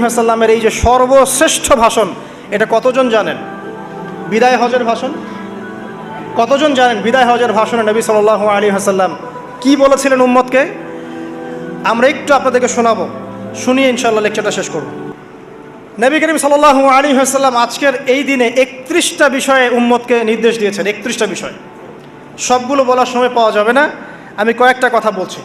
সাল্লামের এই যে সর্বশ্রেষ্ঠ ভাষণ, এটা কতজন জানেন? বিদায় হজের ভাষণ। কতজন জানেন বিদায় হজের ভাষণে নবী সাল্লাল্লাহু আলাইহি ওয়াসাল্লাম কি বলেছিলেন উম্মতকে? আমরা একটু আপনাদেরকে শোনাবো, শুনিয়ে ইনশাআল্লাহ লেকচারটা শেষ করব। নবী করিম সাল্লাল্লাহু আলাইহি ওয়াসাল্লাম আজকের এই দিনে 31টা বিষয়ে উম্মতকে নির্দেশ দিয়েছেন। 31টা বিষয়, সবগুলো বলার সময় পাওয়া যাবে না, আমি কয়েকটা কথা বলছি।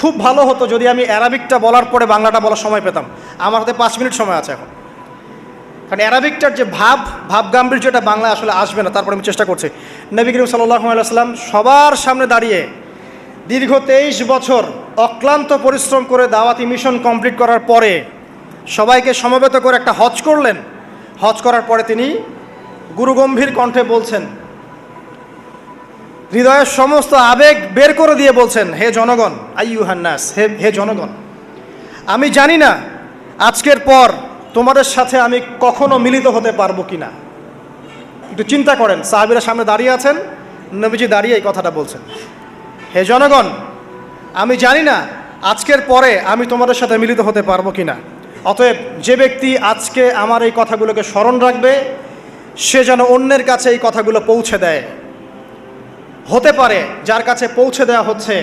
খুব ভালো হতো যদি আমি অ্যারাবিকটা বলার পরে বাংলাটা বলার সময় পেতাম। আমার হাতে 5 মিনিট সময় আছে এখন, কারণ অ্যারাবিকটার যে ভাব গাম্ভীর্যটা বাংলা আসলে আসবে না। তারপরে আমি চেষ্টা করছি। নবী করিম সাল্লাল্লাহু আলাইহি ওয়াসাল্লাম সবার সামনে দাঁড়িয়ে দীর্ঘ 23 বছর অক্লান্ত পরিশ্রম করে দাওয়াতি মিশন কমপ্লিট করার পরে সবাইকে সমবেত করে একটা হজ করলেন। হজ করার পরে তিনি গুরুগম্ভীর কণ্ঠে বলছেন, হৃদয়ের সমস্ত আবেগ বের করে দিয়ে বলছেন, হে জনগণ, আইয়ুহান নাস, হে জনগণ, আমি জানি না আজকের পর তোমাদের সাথে আমি কখনো মিলিত হতে পারবো কিনা। একটু চিন্তা করেন, সাহাবীরা সামনে দাঁড়িয়ে আছেন, নবীজি দাঁড়িয়ে এই কথাটা বলছেন, হে জনগণ, আমি জানি না আজকের পরে আমি তোমাদের সাথে মিলিত হতে পারবো কিনা। অতএব যে ব্যক্তি আজকে আমার এই কথাগুলোকে স্মরণ রাখবে, সে যেন অন্যের কাছে এই কথাগুলো পৌঁছে দেয়। হতে পারে যার কাছে পৌঁছে দেওয়া হচ্ছে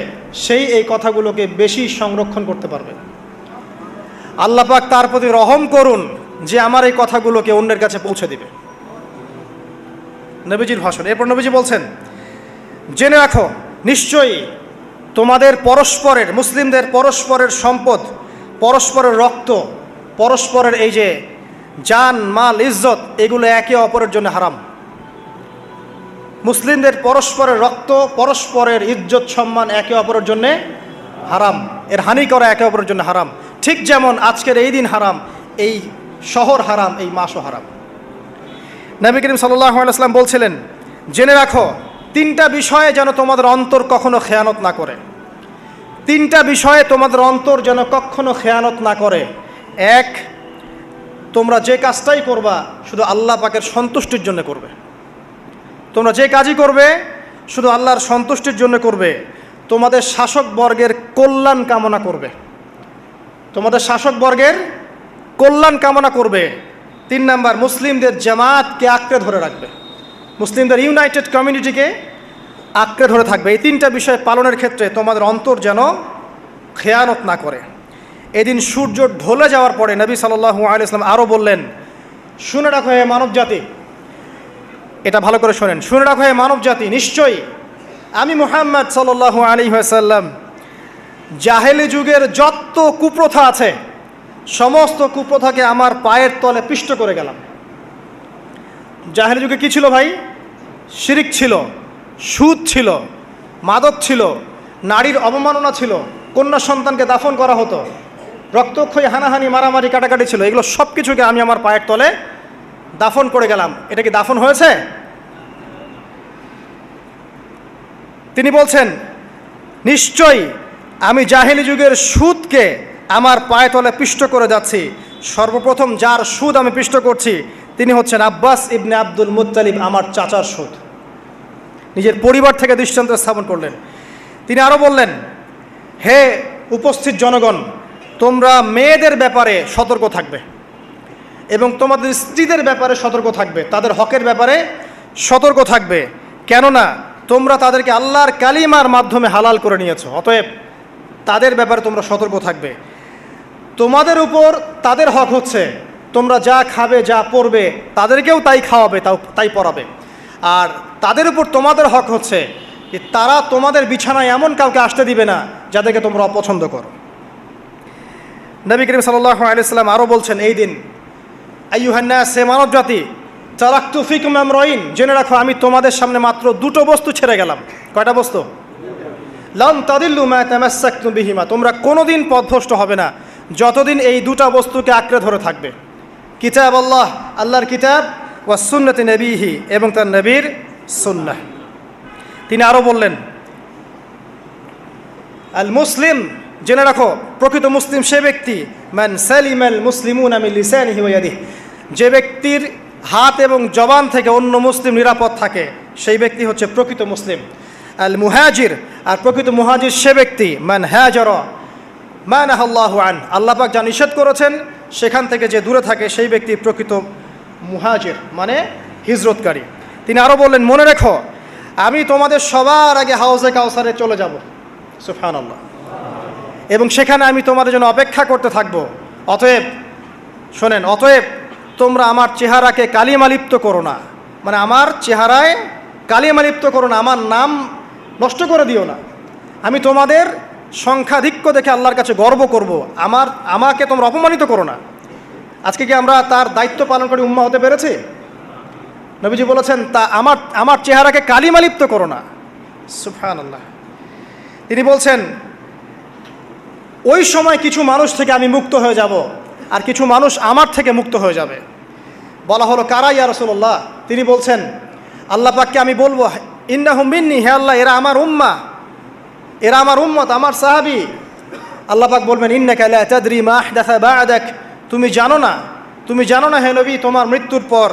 সেই এই কথাগুলোকে বেশি সংরক্ষণ করতে পারবে। আল্লাহ পাক তার প্রতি রহম করুন যে আমার এই কথাগুলোকে অন্যের কাছে পৌঁছে দিবে। নবীজির ভাষণ। এরপর নবীজি বলছেন, জেনে রাখো নিশ্চয়ই তোমাদের পরস্পরের, মুসলিমদের পরস্পরের সম্পদ, পরস্পরের রক্ত, পরস্পরের এই যে জান মাল ইজ্জত, এগুলো একে অপরের জন্য হারাম। মুসলিমদের পরস্পরের রক্ত, পরস্পরের ইজ্জত সম্মান একে অপরের জন্য হারাম, এর হানি করা একে অপরের জন্য হারাম। ঠিক যেমন আজকের এই দিন হারাম, এই শহর হারাম, এই মাসও হারাম। নবী করিম সাল্লাল্লাহু আলাইহি ওয়াসাল্লাম বলছিলেন, জেনে রাখো 3টা বিষয়ে যেন তোমাদের অন্তর কখনো খেয়ানত না করে। 3টা বিষয়ে তোমাদের অন্তর যেন কখনো খেয়ানত না করে। 1, তোমরা যে কাজটাই করবা শুধু আল্লাহ পাকের সন্তুষ্টির জন্য করবে। তোমরা যে কাজই করবে শুধু আল্লাহর সন্তুষ্টির জন্য করবে। তোমাদের শাসকবর্গের কল্যাণ কামনা করবে। তোমাদের শাসকবর্গের কল্যাণ কামনা করবে। 3 নাম্বার, মুসলিমদের জামাতকে আঁকড়ে ধরে রাখবে। মুসলিমদের ইউনাইটেড কমিউনিটিকে আঁকড়ে ধরে থাকবে। এই 3টা বিষয় পালনের ক্ষেত্রে তোমাদের অন্তর যেন খেয়ানত না করে। এদিন সূর্য ঢলে যাওয়ার পরে নবী সাল্লাল্লাহু আলাইহি ওয়াসাল্লাম আরও বললেন, শুনে রাখো হে মানব জাতি, এটা ভালো করে শোনেন, শুনে রাখো হে মানব জাতি, নিশ্চয়ই আমি মুহাম্মদ সাল্লাল্লাহু আলাইহি ওয়াসাল্লাম জাহেলি যুগের যত কুপ্রথা আছে সমস্ত কুপ্রথাকে আমার পায়ের তলে পিষ্ট করে গেলাম। জাহেলি যুগে কি ছিল ভাই? শিরিক ছিল, সুদ ছিল, মাদক ছিল, নারীর অবমাননা ছিল, কন্যা সন্তানকে দাফন করা হতো, রক্তক্ষয়ী হানাহানি মারামারি কাটাকাটি ছিল। এগুলো সব কিছুকে আমি আমার পায়ের তলে দাফন করে গেলাম। এটা কি দাফন হয়েছে? তিনি বলছেন, নিশ্চয়ই আমি জাহেলি যুগের সুদকে আমার পায়ে তলে পিষ্ট করে যাচ্ছি। সর্বপ্রথম যার সুদ আমি পিষ্ট করছি তিনি হচ্ছেন আব্বাস ইবনে আব্দুল মুত্তালিব, আমার চাচার সুদ। নিজের পরিবার থেকে দৃষ্টান্ত স্থাপন করলেন। তিনি আরও বললেন, হে উপস্থিত জনগণ, তোমরা মেয়েদের ব্যাপারে সতর্ক থাকবে এবং তোমাদের স্ত্রীদের ব্যাপারে সতর্ক থাকবে, তাদের হকের ব্যাপারে সতর্ক থাকবে, কেননা তোমরা তাদেরকে আল্লাহর কালিমার মাধ্যমে হালাল করে নিয়েছো। অতএব তাদের ব্যাপারে তোমরা সতর্ক থাকবে। তোমাদের উপর তাদের হক হচ্ছে তোমরা যা খাবে, যা পরবে, তাদেরকেও তাই খাওয়াবে, তাই পরাবে। আর তাদের উপর তোমাদের হক হচ্ছে যে তারা তোমাদের বিছানায় এমন কাউকে আসতে দিবে না যাদেরকে তোমরা অপছন্দ করো। নবী করিম সাল্লাল্লাহু আলাইহি ওয়াসাল্লাম আরও বলছেন, এই দিন আইয়ুহান নাস, হে মানব জাতি, তারাকতু ফিকুম আমরাইন, জেনে রাখো আমি তোমাদের সামনে মাত্র 2টো বস্তু ছেড়ে গেলাম। কয়টা বস্তু? লান তাদিল্লু মা তামাসসাকতুম বিহিমা, তোমরা কোনোদিন পথভ্রষ্ট হবে না যতদিন এই 2টা বস্তুকে আঁকড়ে ধরে থাকবে। কিতাব আল্লাহ, আল্লাহর কিতাব, ওয়া সুন্নতি নবীহি, এবং তার নবীর সুন্নাহ। তিনি আরও বললেন, আল মুসলিম, জেনে রাখো প্রকৃত মুসলিম সে ব্যক্তি, মান সালিমাল মুসলিমুনা মিন লিসানিহি ওয়া ইয়াদিহি, যে ব্যক্তির হাত এবং জবান থেকে অন্য মুসলিম নিরাপদ থাকে সেই ব্যক্তি হচ্ছে প্রকৃত মুসলিম। আল মুহাজির, আর প্রকৃত মুহাজির সে ব্যক্তি, মান হাজারা মা নাহাল্লাহু আন, আল্লাহ পাক যা নিষেধ করেছেন সেখান থেকে যে দূরে থাকে সেই ব্যক্তি প্রকৃত মুহাজির, মানে হিজরতকারী। তিনি আরও বললেন, মনে রেখো আমি তোমাদের সবার আগে হাউজে কাউসারে চলে যাব, সুবহানাল্লাহ, এবং সেখানে আমি তোমাদের জন্য অপেক্ষা করতে থাকবো। অতএব শোনেন, অতএব তোমরা আমার চেহারাকে কালিমালিপ্ত করো না, মানে আমার চেহারায় কালিমালিপ্ত করো না, আমার নাম নষ্ট করে দিও না। আমি তোমাদের সংখ্যাধিক্য দেখে আল্লাহর কাছে গর্ব করব, আমাকে তোমরা অপমানিত করো না। আজকে কি আমরা তার দায়িত্ব পালন করে উম্মাহ হতে পেরেছি? নবীজি বলেছেন, তা আমার চেহারাকে কালিমালিপ্ত করো না, সুবহানাল্লাহ। তিনি বলছেন, ওই সময় কিছু মানুষ থেকে আমি মুক্ত হয়ে যাব, আর কিছু মানুষ আমার থেকে মুক্ত হয়ে যাবে। বলা হলো, কারা ইয়া রাসূলুল্লাহ? তিনি বলছেন, আল্লাহ পাককে আমি বলবো, ইন্নাহুম মিন্নি, হে আল্লাহ এরা আমার উম্মাহ, এরা আমার উম্মত, আমার সাহাবী। আল্লাহ পাক বলবেন, ইন্নাকা লা তাদরি মা আহদাসা বা'দাক, তুমি জানো না হে নবী, তোমার মৃত্যুর পর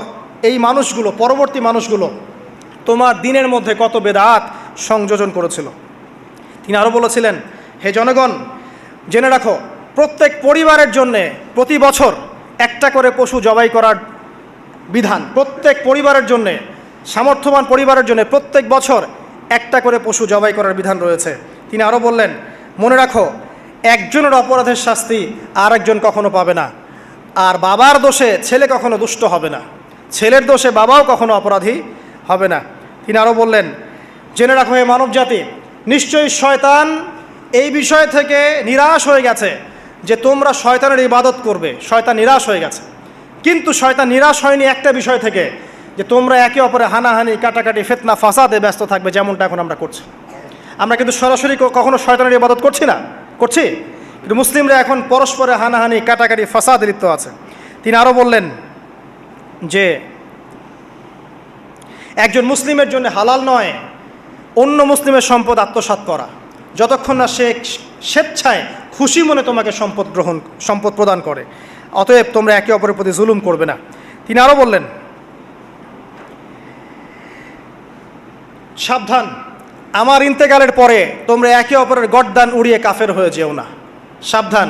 এই মানুষগুলো, পরবর্তী মানুষগুলো তোমার দিনের মধ্যে কত বেদাত সংযোজন করেছিল। তিনি আরও বলেছিলেন, হে জনগণ জেনে রাখো, প্রত্যেক পরিবারের জন্যে প্রতি বছর একটা করে পশু জবাই করার বিধান, প্রত্যেক পরিবারের জন্যে, সামর্থ্যবান পরিবারের জন্য প্রত্যেক বছর একটা করে পশু জবাই করার বিধান রয়েছে। তিনি আরও বললেন, মনে রাখো একজনের অপরাধের শাস্তি আর একজন কখনো পাবে না, আর বাবার দোষে ছেলে কখনো দুষ্ট হবে না, ছেলের দোষে বাবাও কখনো অপরাধী হবে না। তিনি আরও বললেন, জেনে রাখো হে মানব জাতি, নিশ্চয়ই শয়তান এই বিষয় থেকে নিরাশ হয়ে গেছে যে তোমরা শয়তানের ইবাদত করবে। শয়তান নিরাশ হয়ে গেছে, কিন্তু শয়তান নিরাশ হয়নি একটা বিষয় থেকে, যে তোমরা একে অপরে হানাহানি, কাটাকাটি, ফিতনা, ফাসাদে ব্যস্ত থাকবে, যেমনটা এখন আমরা করছি। আমরা কিন্তু সরাসরি কখনো শয়তানের ইবাদত করছি, কিন্তু মুসলিমরা এখন পরস্পরে হানাহানি, কাটাকাটি, ফাসাদে লিপ্ত আছে। তিনি আরও বললেন যে একজন মুসলিমের জন্য হালাল নয় অন্য মুসলিমের সম্পদ আত্মসাৎ করা, যতক্ষণ না সে স্বেচ্ছায় খুশি মনে তোমাকে সম্পদ প্রদান করে। অতএব তোমরা একে অপরের প্রতি জুলুম করবে না। তিনি আরও বললেন, সাবধান, আমার ইন্তেকালের পরে তোমরা একে অপরের গর্দান উড়িয়ে কাফের হয়ে যেও না। সাবধান,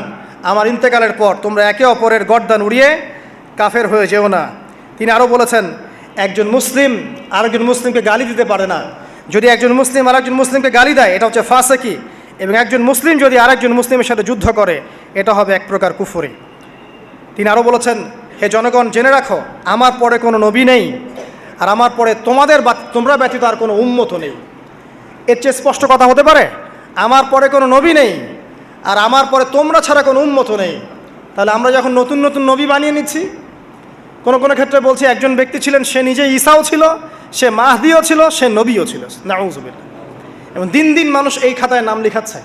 আমার ইন্তেকালের পর তোমরা একে অপরের গর্দান উড়িয়ে কাফের হয়ে যেও না। তিনি আরও বলেছেন, একজন মুসলিম আরেকজন মুসলিমকে গালি দিতে পারে না। যদি একজন মুসলিম আরেকজন মুসলিমকে গালি দেয়, এটা হচ্ছে ফাসিকি, এবং একজন মুসলিম যদি আরেকজন মুসলিমের সাথে যুদ্ধ করে, এটা হবে এক প্রকার কুফরি। তিনি আরও বলেছেন, হে জনগণ জেনে রাখো, আমার পরে কোনো নবী নেই, আর আমার পরে তোমরা ব্যতীত আর কোনো উম্মত নেই। এর চেয়ে স্পষ্ট কথা হতে পারে? আমার পরে কোনো নবী নেই, আর আমার পরে তোমরা ছাড়া কোনো উম্মত নেই। তাহলে আমরা যখন নতুন নতুন নবী বানিয়ে নিচ্ছি, কোনো ক্ষেত্রে বলছি একজন ব্যক্তি ছিলেন, সে নিজে ঈসাও ছিল, সে মাহদিও ছিল, সে নবীও ছিল, নাউযুবিল্লাহ। এবং দিন দিন মানুষ এই খাতায় নাম লিখাচ্ছে,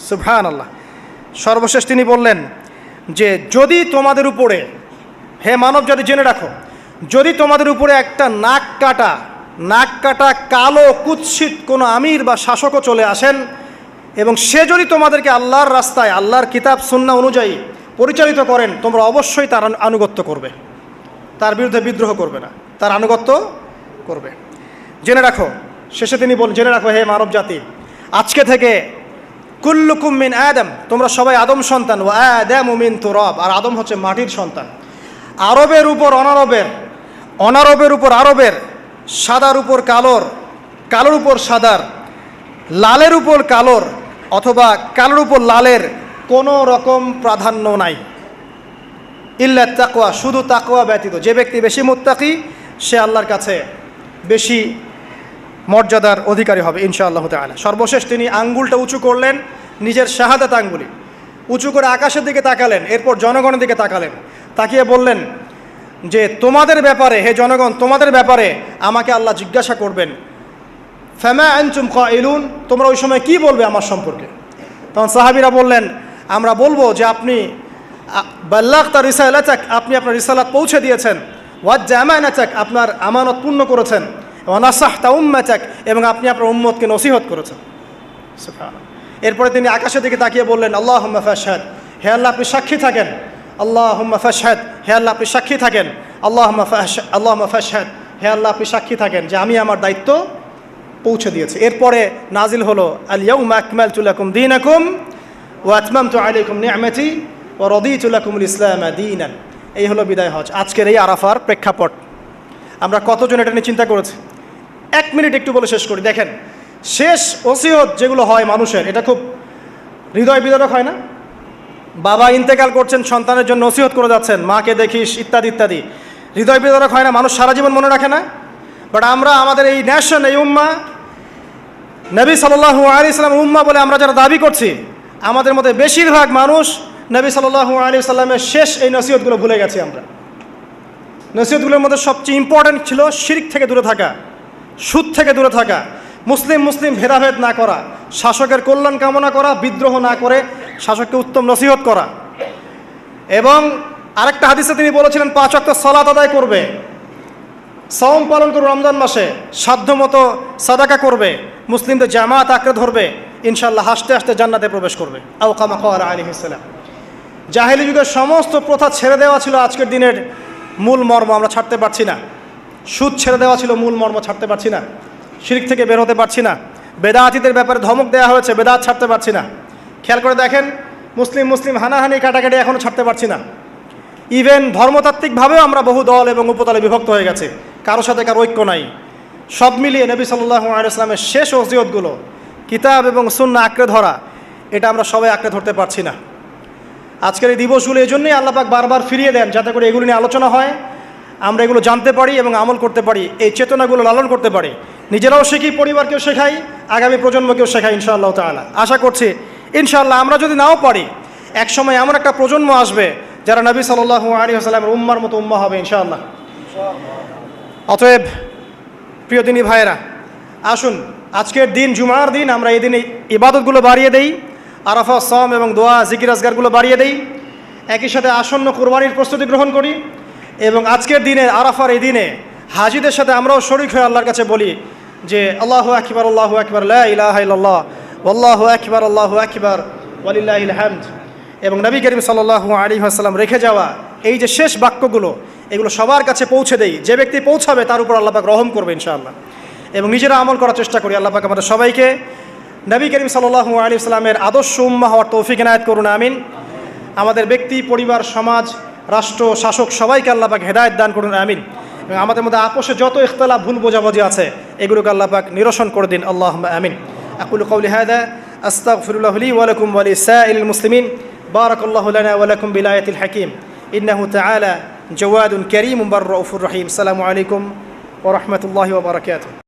সুবহানাল্লাহ। সর্বশেষ তিনি বললেন যে যদি তোমাদের উপরে, হে মানব জাতি জেনে রাখো, যদি তোমাদের উপরে একটা নাক কাটা কালো কুৎসিত কোনো আমির বা শাসকও চলে আসেন, এবং সে যদি তোমাদেরকে আল্লাহর রাস্তায়, আল্লাহর কিতাব সুন্নাহ অনুযায়ী পরিচালিত করেন, তোমরা অবশ্যই তার আনুগত্য করবে, তার বিরুদ্ধে বিদ্রোহ করবে না, তার আনুগত্য করবে। জেনে রাখো, শেষে তিনি বলেন, জেনে রাখো হে মানব জাতি, আজকে থেকে কুল্লুকুম মিন আদম, তোমরা সবাই আদম সন্তান, ওয়া আদামু মিন তুরাব, আর আদম হচ্ছে মাটির সন্তান। আরবের উপর অনারবের, অনারবের উপর আরবের, সাদার উপর কালোর, কালোর উপর সাদার, লালের উপর কালোর, অথবা কালোর উপর লালের কোনো রকম প্রাধান্য নাই। ইল্লা তাকওয়া, শুধু তাকওয়া ব্যতীত। যে ব্যক্তি বেশি মুত্তাকি, সে আল্লাহর কাছে বেশি মর্যাদার অধিকারী হবে ইনশাআল্লাহ তাআলা। সর্বশেষ তিনি আঙ্গুলটা উঁচু করলেন, নিজের শাহাদাত আঙ্গুলি উঁচু করে আকাশের দিকে তাকালেন, এরপর জনগণের দিকে তাকালেন, তাকিয়ে বললেন যে তোমাদের ব্যাপারে, হে জনগণ, তোমাদের ব্যাপারে আমাকে আল্লাহ জিজ্ঞাসা করবেন, ফামা আনতুম কাইলুন, তোমরা ওই সময় কি বলবে আমার সম্পর্কে? তখন সাহাবীরা বললেন, আমরা বলবো যে আপনি বাল্লাগতা রিসালাতাক, আপনি আপনার রিসালাত পৌঁছে দিয়েছেন, ওয়াজ্জা আমানাতাক, আপনার আমানত পূর্ণ করেছেন, ওয়া নাসাহতা উম্মাতাক, এবং আপনি আপনার উম্মতকে নসিহত করেছেন। সুবহানাল্লাহ। এরপরে তিনি আকাশের দিকে তাকিয়ে বললেন, আল্লাহুম্মা ফাশহাদ, হে আল্লাহ আপনি সাক্ষী থাকেন, আল্লাহুম্মা ফাশহাদ, হে আল্লাহ আপনি সাক্ষী থাকেন, আল্লাহুম্মা ফাশহাদ, হে আল্লাহ আপনি সাক্ষী থাকেন যে আমি আমার দায়িত্ব পৌঁছে দিয়েছি। এরপরে নাজিল হলো, আল ইয়াউমা আকমালতু লাকুম দীনাকুম ওয়া আতমামতু আলাইকুম নি'মাতি ওয়া রাদিতু লাকুমুল ইসলাম দীনান। এই হলো বিদায় হজ, আজকের এই আরাফার প্রেক্ষাপট। আমরা কতজন এটা নিয়ে চিন্তা করেছি? 1 মিনিট একটু বলে শেষ করি। দেখেন, শেষ ওসিয়ত যেগুলো হয় মানুষের, এটা খুব হৃদয় বিদারক হয় না? বাবা ইন্তেকাল করছেন, সন্তানের জন্য ওসিয়ত করে যাচ্ছেন, মাকে দেখিস ইত্যাদি ইত্যাদি। হৃদয় বিদারক হয় না? মানুষ সারা জীবন মনে রাখে না? বাট আমরা আমাদের এই ন্যাশন, এই উম্মা, নবী সাল্লাল্লাহু আলাইহি সাল্লামের উম্মা বলে আমরা যারা দাবি করছি, আমাদের মধ্যে বেশিরভাগ মানুষ নবী সাল্লাল্লাহু আলাইহি সাল্লামের শেষ এই নসিহতগুলো ভুলে গেছি আমরা। নসিহতগুলোর মধ্যে সবচেয়ে ইম্পর্ট্যান্ট ছিল শিরক থেকে দূরে থাকা, সুদ থেকে দূরে থাকা, মুসলিম ভেদাভেদ না করা, শাসকের কল্যাণ কামনা করা, বিদ্রোহ না করে শাসককে উত্তম নসিহত করা। এবং আরেকটা হাদিসে তিনি বলেছিলেন 5 ওয়াক্ত সালাত আদায় করবে, সওম পালন করবে, রমজান মাসে সাধ্যমতো সাদাকা করবে, মুসলিমদের জামাত আঁকড়ে ধরবে, ইনশাআল্লাহ হাসতে হাসতে জান্নাতে প্রবেশ করবে। আও কামা ক্বালা আলাইহিস সালাম। জাহেলি যুগের সমস্ত প্রথা ছেড়ে দেওয়া ছিল আজকের দিনের মূল মর্ম, আমরা ছাড়তে পারছি না। সুদ ছেড়ে দেওয়া ছিল মূল মর্ম, ছাড়তে পারছি না। শিরক থেকে বের হতে পারছি না। বেদাতীদের ব্যাপারে ধমক দেওয়া হয়েছে, বেদাত ছাড়তে পারছি না। খেয়াল করে দেখেন, মুসলিম হানাহানি কাটাকাটি এখনও ছাড়তে পারছি না। ইভেন ধর্মতাত্ত্বিকভাবেও আমরা বহু দল এবং উপদলে বিভক্ত হয়ে গেছে, কারোর সাথে কারো ঐক্য নাই। সব মিলিয়ে নবী সাল্লাল্লাহু আলাইহি ওয়াসাল্লামের শেষ ওসিয়তগুলো, কিতাব এবং সুন্নাহ আঁকড়ে ধরা, এটা আমরা সবাই আঁকড়ে ধরতে পারছি না। আজকের এই দিবসগুলো এই জন্যই আল্লাহ পাক বারবার ফিরিয়ে দেন, যাতে করে এগুলো নিয়ে আলোচনা হয়, আমরা এগুলো জানতে পারি এবং আমল করতে পারি, এই চেতনাগুলো লালন করতে পারি, নিজেরাও শিখি, পরিবারকেও শেখাই, আগামী প্রজন্মকেও শেখাই ইনশাআল্লাহ তাআলা। আশা করছি ইনশাআল্লাহ আমরা যদি নাও পারি, একসময় এমন একটা প্রজন্ম আসবে যারা নবী সাল্লাল্লাহু আলাইহি ওয়াসাল্লামের উম্মার মতো উম্মা হবে ইনশাআল্লাহ। অতএব প্রিয় দিনী ভাইয়েরা, আসুন আজকের দিন, জুমার দিন, আমরা এই দিনে ইবাদতগুলো বাড়িয়ে দেই, আরাফা, সওম এবং দোয়া, জিকির আজগারগুলো বাড়িয়ে দেই, একই সাথে আসন্ন কুরবানির প্রস্তুতি গ্রহণ করি। এবং আজকের দিনে, আরাফার এই দিনে হাজিদের সাথে আমরাও শরীক হয়ে আল্লাহর কাছে বলি যে আল্লাহু আকবার, লা ইলাহা ইল্লাল্লাহ, আল্লাহু আকবার, ওয়ালিল্লাহিল হামদ। এবং নবী করিম সাল্লাল্লাহু আলাইহি ওয়াসাল্লাম রেখে যাওয়া এই যে শেষ বাক্যগুলো, এগুলো সবার কাছে পৌঁছে দেই। যে ব্যক্তি পৌঁছাবে তার উপর আল্লাহ পাক রহম করবে ইনশাআল্লাহ। এবং নিজেরা আমল করার চেষ্টা করি। আল্লাহ পাক আমাদের সবাইকে নবী করিম সাল্লাল্লাহু আলাইহি ওয়াসাল্লামের আদর্শ উম্মাহ হওয়ার তৌফিক এনায়েত করুন, আমিন। আমাদের ব্যক্তি, পরিবার, সমাজ, রাষ্ট্র, শাসক সবাইকে আল্লাহ পাক হেদায়েত দান করুন, আমিন। এবং আমাদের মধ্যে আপোষে যত ইখতিলাফ, ভুল বোঝাবুঝি আছে, এগুলোকে আল্লাহ পাক নিরসন করে দিন, আল্লাহুম্মা আমিন। আকুলু কওলি হাযা আস্তাগফিরুল্লাহ লি ওয়া লাকুম ওয়া লিসাইরিল মুসলিমিন। বারাকাল্লাহু লানা ওয়া লাকুম বিলায়াতিল হাকিম। ইন্নাহু তাআলা জাওয়াদুন কারীমুন বাররাউফুর রহিম। আসসালামু আলাইকুম ওয়া রাহমাতুল্লাহি ওয়া বারাকাতুহু।